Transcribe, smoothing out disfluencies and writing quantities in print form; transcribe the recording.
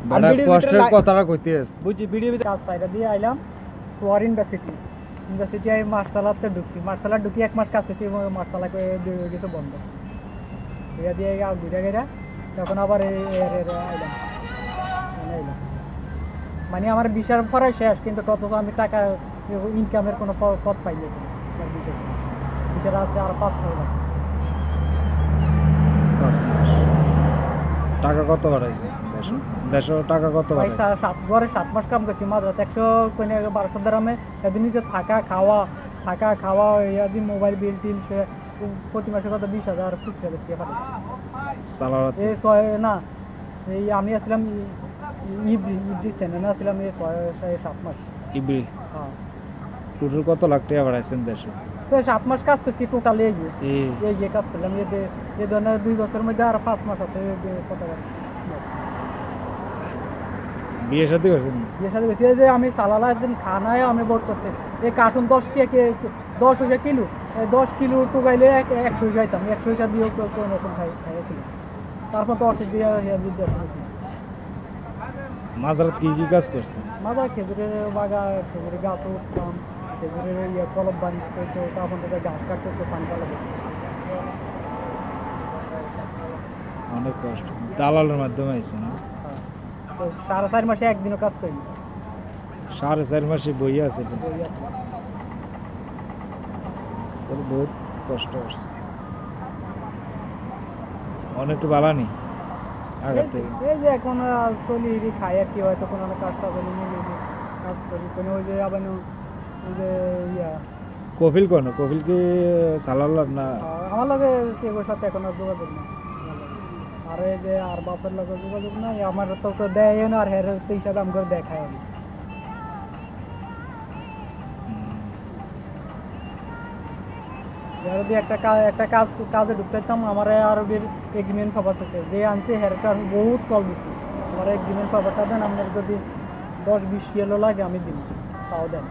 মানে কষ্টের কথাটা কইতেছ বুঝছি ভিডিও ভিতরে কাজ সাইডা দিয়ে আইলাম সোয়ার ইউনিভার্সিটি আই মার্শালাতে ঢুকছি মার্শালা ঢুকি 1 মাস কাজ করছি মার্শালা গেছে বন্ধ দিয়া দিয়ে আর দুইটা গেরা তখন আবার আইলাম মানে আমার বিশার পরে শেষ কিন্তু তত আমি টাকা ইনকামের কোনো পথ পাইনি বিশার আছে আর 5 মাস টাকা কত বাড়াইছে 150 টাকা কত বাড়াইছে 7 মাস কাম করছি মাত্র 100 কোনে 1200 দামে এদিন নিজে থাকা খাওয়া এদিন মোবাইল বিল টিল সে প্রতি মাসে কত 20,000 25,000 টাকা পাঠাচ্ছি এই 6 না এই আমি আসলাম ইবরি সেনেনা আসলাম এই 6-7 মাস ইবরি হ্যাঁ টোটাল কত লাখ টাকা বাড়াইছেন দেশে তো 7 মাস কাজ করছি টোটাল এই কাজ করলাম এই ধরনের 2 বছরের মধ্যে আর 5 মাস আছে কত টাকা বিয়ে শাদী করছেন বিয়ে শাদী করছি যে আমি সালালা একদিন খানায় আমি বহুত করছি এই কার্টুন 10 টাকা 10 হাজার কিলো 10 কিলো টুকাইলে 100 যাইতাম 100 দিয়েও কোনো রকম খাইছিল তারপর তো অসুখ দিয়ে যুদ্ধ মাঝরাত কি কাজ করছেন মাঝার খেজুরের বাগা খেজুরের গাছ উঠতাম খেজুরের কলম বানিয়ে তারপর থেকে গাছ কাটতে পানি চালাতে অনেক কষ্ট দালালের মাধ্যমে আইছে না তো 4.5 মাসে একদিনও কাজ করিনি 4.5 মাসে বই আছে বহুত কষ্ট হচ্ছে অনেকটু বালানি আগের থেকে এই যে এখন চলি খাই আর কি হয়তো কোনো কাজটা করি কাজ করি কোনো ওই যে আবার ওই যে কফিল কি সালালার না আমার লগে কেউ সাথে এখন আর যোগাযোগ নেই আর এই যে আর বাপের লগে যোগাযোগ নাই আমার তো দেয় না আর হের হিসাবে আমি করে দেখাই আমি যদি একটা কাজে ঢুকতে চাম আমার আর এগ্রিমেন্ট খবর আছে যে আনছে হেরটা আমি বহুত কল দিচ্ছি আমার এগ্রিমেন্ট খবরটা দেন আপনার যদি 10-20 কিলো লাগে আমি দিন তাও দেন